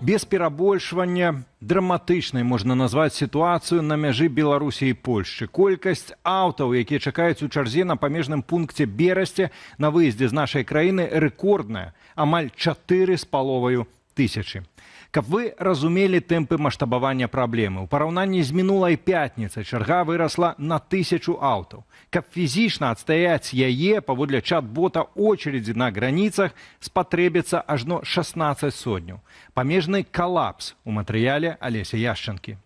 Без перабольшвання драматычнай можна назваць сітуацыю на мяжы Беларусі і Польшчы. Колькасць аўтаў, якія чакаюць у чарзе на памежным пункце Берасці на выездзе з нашай краіны, рэкордная, амаль 4,5 тысячы. Каб вы разумелі тэмпы маштабавання праблемы, у параўнанні з мінулай пятніцай чарга вырасла на 1000 аўтаў. Каб фізічна адстаяць яе, паводле чат-бота очередзі на граніцах спатрэбіцца ажно 16 сотняў. Памежны калапс у матэрыяле Алеся Яшчанкі.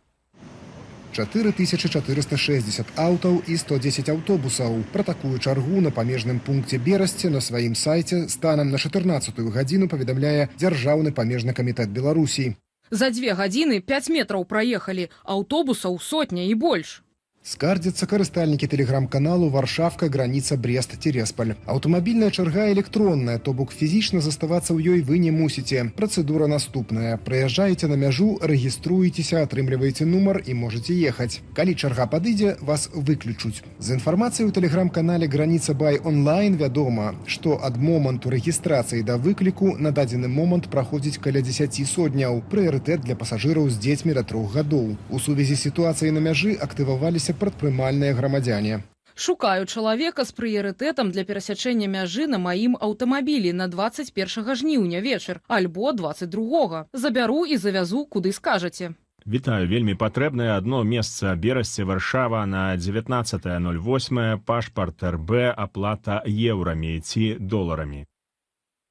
4460 аўтаў і 110 аўтобусаў. Пра такую чаргу на памежным пункце Берасці на сваім сайце станам на 14-ю гадзіну паведамляе Дзяржаўны памежны камітэт Беларусі. За 2 гадзіны 5 метраў праехалі, аўтобусаў сотня і больш. Скардзяцца карыстальнікі тэлеграм-каналу «Варшавка, граніца, Брест, Тиресполь». Аўтамабільная чарга электронная, то бок фізічна заставацца ў ёй вы не мусіце. Працэдура наступная. Прыязджаеце на мяжу, рэгіструецеся, атрымліваеце нумар і можаце ехаць. Калі чарга падыдзе, вас выключуць. З інфармацыяй у тэлеграм-канале «Граніца бай онлайн» вядома, што ад моманту рэгістрацыі да выкліку на дадзены момант праходзіць каля 10 сотняў. Прыярытэт для пасажыраў з дзецьмі да 3 гадоў. У сувязі з сітуацыяй на мяжы актываваліся прадпрымальныя грамадзяне. Шукаю чалавека з прыярытэтам для перасячэння мяжы на маім аўтамабілі на 21 жніўня вечар, альбо 22. Забяру і завязу, куды скажаце. Вітаю, вельмі патрэбнае адно месца Берасці, Варшава на 19.08, пашпарт РБ, аплата еўрамі ці доларамі.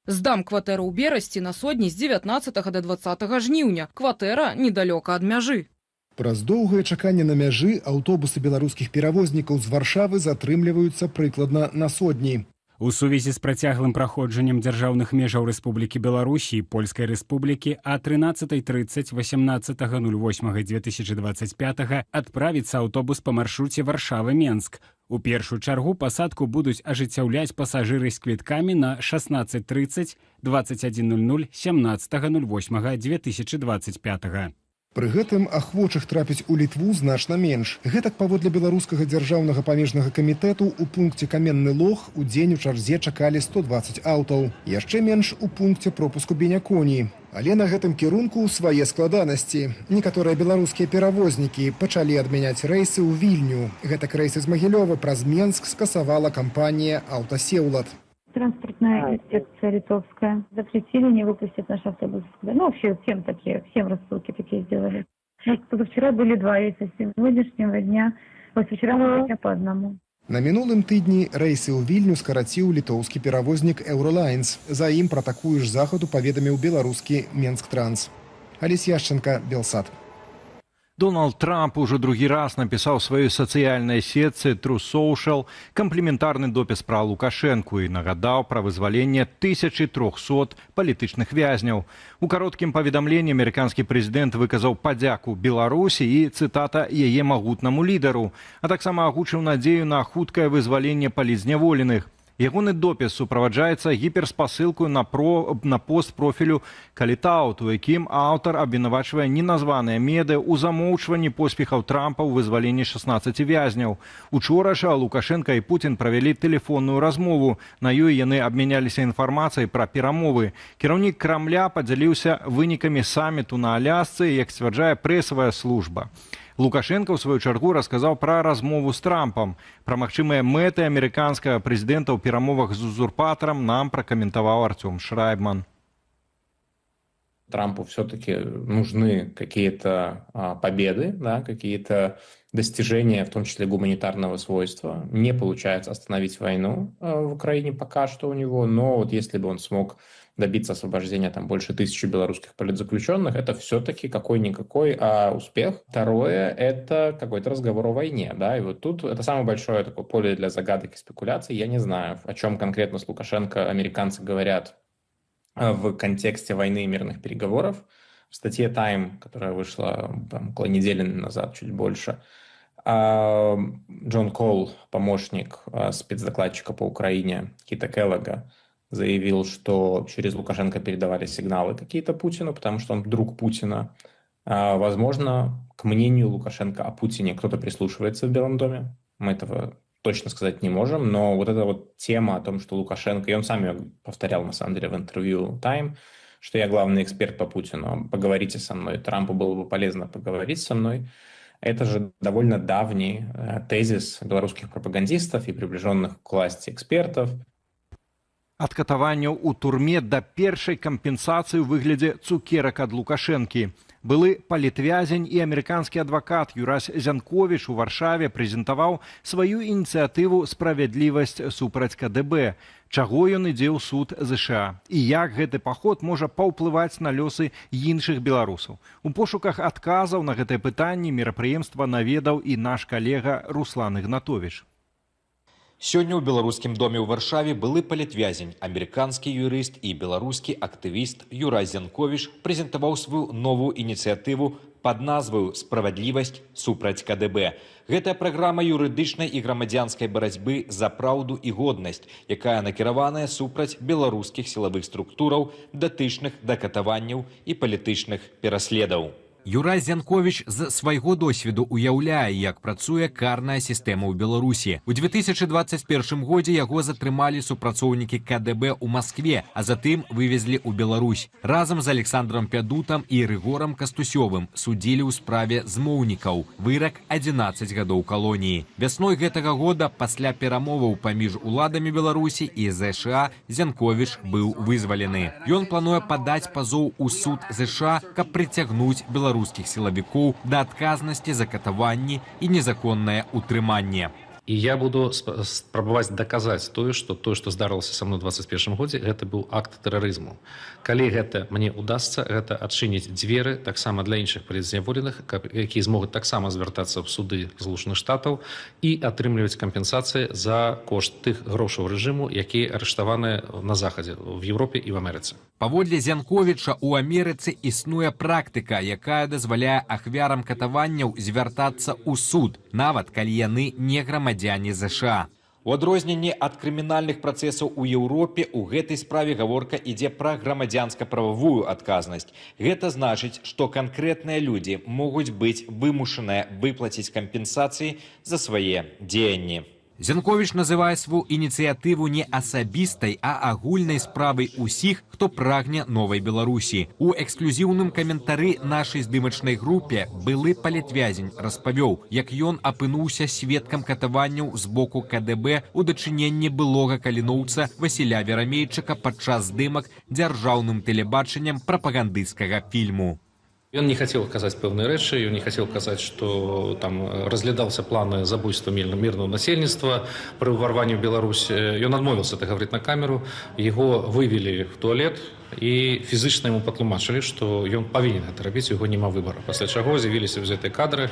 Здам кватэру ў Берасці на сотні з 19 до 20 жніўня. Кватэра недалёка ад мяжы. Праз доўгае чаканне на мяжы аўтобусы беларускіх перавознікаў з Варшавы затрымліваюцца прыкладна на сотні. У сувязі з працяглым праходжаннем дзяржаўных межаў Рэспублікі Беларусі і Польскай Рэспублікі а 13:30 18.08.2025 адправіцца аўтобус па маршруце Варшава-Менск. У першую чаргу пасадку будуць ажыццяўляць пасажыры з квіткамі на 16:30, 21:00, 17.08.2025. Пры гэтым ахвочых трапіць у Літву значна менш. Гэтак паводле беларускага дзяржаўнага памежнага камітэту у пункце Каменны Лог у дзень у чарзе чакалі 120 аўтаў. Яшчэ менш у пункце пропуску Беняконі. Але на гэтым кірунку свае складанасці. Некаторыя беларускія перавознікі пачалі адмяняць рэйсы ў Вільню. Гэтак рэйсы з Магілёва праз Менск скасавала кампанія «Аўтасеўлад». Транспортная инспекция литовская. Запретили не выпустить наш автобус. Ну, вообще всем рассылки такие сделали. У нас позавчера были 2 рейса, с сегодняшнего дня. Вчера мы по одному. На мінулым тыдні рэйсы ў Вільню скараціў літоўскі перавознік «Еўролайнс». За ім пра такую ж захаду паведаміў беларускі «Менск-Транс». Алеся Яшчанка, Белсат. Дональд Трамп уже другі раз напісаў сваёй сацыяльнай сетцы True Social кампліментарны допіс пра Лукашэнку і нагадаў пра вызваленне 1300 палітычных вязняў. У кароткім паведамленні амерыканскі прэзідэнт выказаў падзяку Беларусі і, цытата, яе магутнаму лідару, а таксама агучыў надзею на хуткае вызваленне палітзняволеных. Ягоны допіс суправаджаецца гіперспасылкаю на пост профілю Калітаут, у якім аўтар абвінавачвае неназваныя меды ў замоўчванні поспехаў Трампа ў вызваленні 16 вязняў. Учора ж Лукашенка і Путін правялі тэлефонную размову. На ёй яны абмяняліся інфармацыяй пра перамовы. Кіраўнік Крамля падзяліўся вынікамі саміту на Алясцы, як сцвярджае прэсавая служба. Лукашенко, у сваю чаргу, расказаў пра размову з Трампам. Пра магчымыя мэты амерыканскага прэзідэнта ў перамовах з узурпатарам нам пракаментаваў Артём Шрайбман. Трампу все-таки нужны какие-то победы, да, какие-то достижения, в том числе гуманитарного свойства. Не получается остановить войну в Украине пока что у него, но вот если бы он смог добиться освобождения там больше 1000 белорусских политзаключенных, это все-таки какой-никакой успех. Второе, это какой-то разговор о войне, да, и вот тут это самое большое такое поле для загадок и спекуляций. Я не знаю, о чем конкретно с Лукашенко американцы говорят в контексте войны и мирных переговоров. В статье Time, которая вышла там, около недели назад, чуть больше, Джон Кол, помощник спецдокладчика по Украине Кита Келлога, заявил, что через Лукашенко передавали сигналы какие-то Путину, потому что он друг Путина. Возможно, к мнению Лукашенко о Путине кто-то прислушивается в Белом доме. Мы этого точно сказать не можем, но вот эта вот тема о том, что Лукашенко, и он сам ее повторял на самом деле в интервью Time, что я главный эксперт по Путину, поговорите со мной, Трампу было бы полезно поговорить со мной. Это же довольно давний тезис белорусских пропагандистов и приближенных к власти экспертов. Ад катаванняў у турме да першай кампенсацыі ў выглядзе цукерак ад Лукашэнкі. Былы палітвязень і амерыканскі адвакат Юрась Зянковіч у Варшаве прэзентаваў сваю ініцыятыву «Справядлівасць супраць КДБ». Чаго ён ідзе ў суд ЗША і як гэты паход можа паўплываць на лёсы іншых беларусаў. У пошуках адказаў на гэтае пытанне мерапрыемства наведаў і наш калега Руслан Ігнатовіч. Сёння ў беларускім доме ў Варшаве былы палітвязень, амерыканскі юрыст і беларускі актывіст Юрай Зянковіч прэзентаваў сваю новую ініцыятыву пад назваю «Справядлівасць супраць КДБ». Гэтая праграма юрыдычнай і грамадзянскай барацьбы за праўду і годнасць, якая накіраваная супраць беларускіх сілавых структураў, датычных да катаванняў і палітычных пераследаў. Юрай Зянковіч з свайго досведу уяўляе, як працуе карная сістэма ў Беларусі. У 2021 годзе яго затрымалі супрацоўнікі КДБ ў Маскве, а затым вывезлі ў Беларусь. Разам з Александром Пядутам і Рыгорам Кастусёвым судзілі ў справе змоўнікаў. Вырак 11 гадоў калоніі. Вясной гэтага года, пасля перамоваў паміж уладамі Беларусі і ЗША, Зянковіч быў вызвалены. Ён плануе падаць пазоў у суд ЗША, каб прыцягнуць беларускіх силовиков до отказности за катаванні и незаконное утрыманне. И я буду пробовать доказать то, что здарылася со мной в 2021 году, это был акт терроризму. Калі это мне удастся, это отчинить двери, так само для іншых політзняволеных, які змогут так само звертаться в суды Злучених Штатов и атрымліваць компенсации за кошт тых грошаў режиму, які арыштаваны на Захадзе, в Европе и в Америце. Паводле Зянковіча, у Амерыцы існуе практыка, якая дазваляе ахвярам катаванняў звяртацца ў суд, нават калі яны не грамадзяне ЗША. У адрозненні ад крымінальных працэсаў у Еўропе, у гэтай справе гаворка ідзе пра грамадзянска-прававую адказнасць. Гэта значыць, што канкрэтныя людзі могуць быць вымушаныя выплаціць кампенсацыі за свае дзеянні. Зянковіч называе сваю ініцыятыву не асабістай, а агульнай справай усіх, хто прагне новай Беларусі. У эксклюзіўным каментары нашай здымачнай групе былы палітвязень распавёў, як ён апынуўся сведкам катаванняў з боку КДБ у дачыненні былога каліноўца Васіля Верамейчыка падчас здымак дзяржаўным тэлебачаннем прапагандысцкага фільму. Он не хотел казаць пэўныя рэчы, он не хотел казаць, что там разглядался планы забойства мирного насельніцтва при ўварванні ў Беларусь. Он адмовился это говорить на камеру, его вывели в туалет и фізычна ему патлумачылі, что он павінен это рабіць, у яго няма выбора. Пасля чаго з'явіліся гэтыя кадры,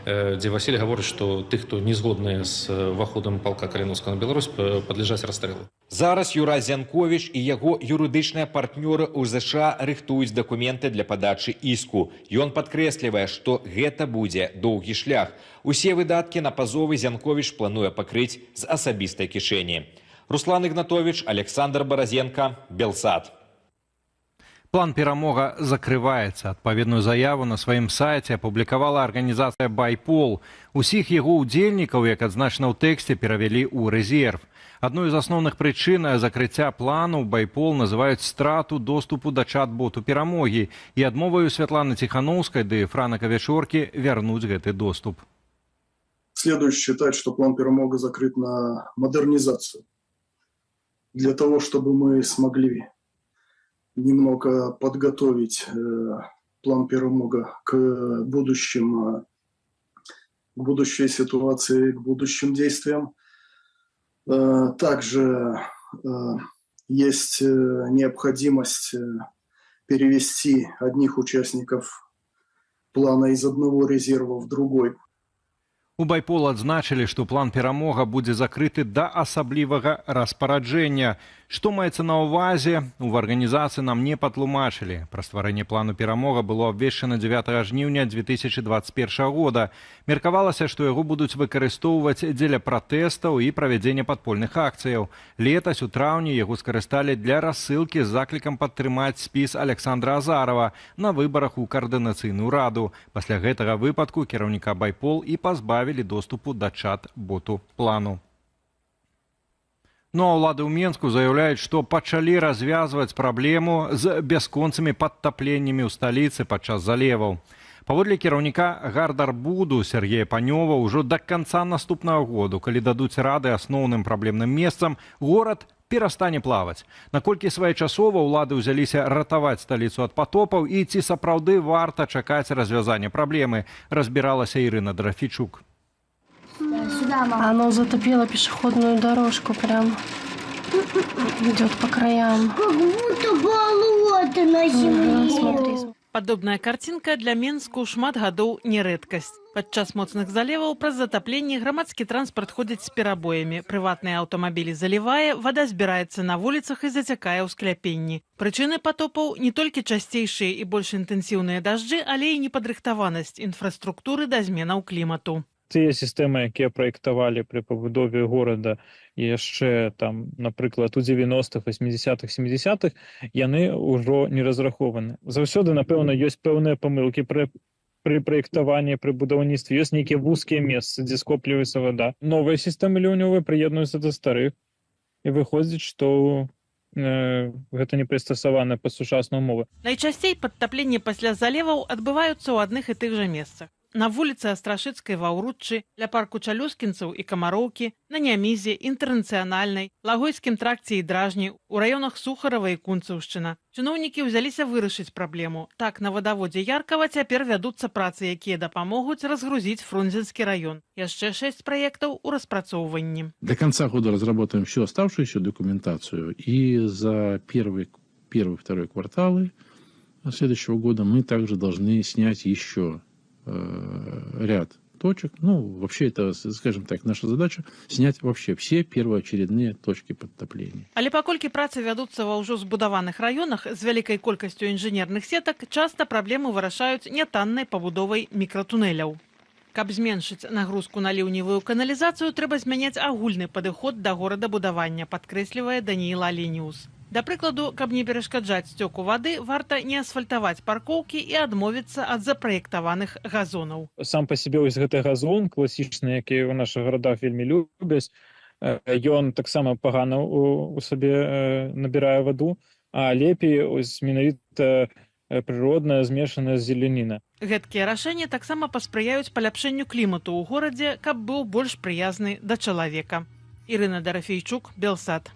дзе Васіль гаворыць, што тых, хто не згодныя з ўваходам палка Каліноўскага на Беларусь, падляжаць расстрэлу. Зараз Юрай Зянковіч і яго юрыдычныя партнёры ў ЗША рыхтуюць дакументы для падачы іску. Ён падкрэслівае, што гэта будзе доўгі шлях. Усе выдаткі на пазовы Зянковіч плануе пакрыць з асабістай кішэні. Руслан Ігнатовіч, Александр Баразенко, Белсат. План «Перамога» закрываецца. Адпаведную заяву на сваім сайце апублікавала арганізацыя «Байпол». Усіх яго ўдзельнікаў, як адзначана ў тэксце, перавялі ў рэзерв. Адной з асноўных прычын закрыцця плану «Байпол» называюць страту доступу да чат-боту «Перамогі» і адмоваю Святланы Ціхановскай ды Франака Вечоркі вярнуць гэты доступ. Следует считать, что план «Перамога» закрыт на модернизацию. Для того, чтобы мы смогли немного подготовить план «Перамога» к будущей ситуации, к будущим действиям. Также есть необходимость перевести одних участников плана из одного резерва в другой. У «Байпол» адзначылі, што план «Перамога» будзе закрыты да асаблівага распараджэння. Што маецца на ўвазе, у арганізацыі нам не патлумачылі. Пра стварэнне плану «Перамога» было абвешчана 9 жніўня 2021 года. Меркавалася, што яго будуць выкарыстоўваць дзеля пратэстаў і правядзення падпольных акцыяў. Летась у траўні яго скарысталі для рассылкі з заклікам падтрымаць спіс Александра Азарова на выбарах у каардынацыйную раду. Пасля гэтага выпадку кіраўніка «Байпол» і пазбавілі доступу да чат-боту плану. Ну а ўлады ў Менску заяўляюць, што пачалі развязваць праблему з бясконцымі падтапленнямі ў сталіцы падчас залеваў. Паводле кіраўніка Гардарбуду Сергея Панёва, ўжо да канца наступнага году, калі дадуць рады асноўным праблемным месцам, горад перастане плаваць. Наколькі своечасова ўлады ўзяліся ратаваць сталіцу ад патопаў і ці сапраўды варта чакаць развязання праблемы, разбіралася Ірына Драфічук. Оно затопило пешеходную дорожку, прям идет по краям. Как будто болото на земле. Смотри. Падобная картинка для Менску шмат гадоў не рэдкасць. Падчас моцных залеваў праз затапленне грамадскі транспарт ходзіць з перабоямі. Прыватныя аўтамабілі залівае, вада збіраецца на вуліцах і зацякае ў скляпенні. Прычыны патопаў не толькі часцейшыя і больш інтэнсіўныя дажджы, але і непадрыхтаванасць інфраструктуры да зменаў клімату. Тыя сістэмы, якія праектавалі пры пабудове горада яшчэ там, напрыклад, у 90-х, 80-х, 70-х, яны ўжо не разрахованы. Заўсёды, напэўна, ёсць пэўныя памылкі пры праектаванні, пры будаўніцтве, ёсць нейкія вузкія месцы, дзе скопліваецца вада. Новыя сістэмы ліўневыя прыеднуюцца да старых, і выходзіць, што гэта не прыстасавана па сучаснай умовы. Найчасцей падтапленні пасля залеваў адбываюцца ў адных і тых жа месцах. На вуліцы Астрашыцкай ва Ўруччы, ля парку Чалюскінцаў і Камароўкі, на Нямізе, Інтэрнацыянальнай, Лагойскім тракце і Дражні, у раёнах Сухарава і Кунцаўшчына. Чыноўнікі ўзяліся вырашыць праблему. Так, на вадаводзе Яркава цяпер вядуцца працы, якія дапамогуць разгрузіць Фрунзенскі раён. Яшчэ 6 праектаў у распрацоўванні. До конца года разработаем всю оставшуюся документацию, и за первый-второй кварталы следующего года мы также должны снять еще ряд точек. Ну, вообще это, скажем так, наша задача снять вообще все первоочередные точки подтопления. Але паколькі працы вядуцца ва ўжо збудаваных раёнах з вялікай колькасцю інжынерных сетак, часта праблему вырашаюць нятаннай пабудовай мікратунэляў. Каб зменшыць нагрузку на ліўневую каналізацыю, трэба змяняць агульны падыход да горадабудавання, падкрэслівае Даніил Аленіус. Да прыкладу, каб не перашкаджаць сцёку вады, варта не асфальтаваць паркоўкі і адмовіцца ад запраектаваных газонаў. Сам па сябе вось гэты газон класічны, які ў нашых гарадах вельмі любяць, ён таксама пагана у сабе набірае ваду, а лепей ось менавіта прыродная змешаная зеляніна. Гэткія рашэнні таксама паспрыяюць паляпшэнню клімату ў горадзе, каб быў больш прыязны да чалавека. Ірына Дарафейчук, Белсат.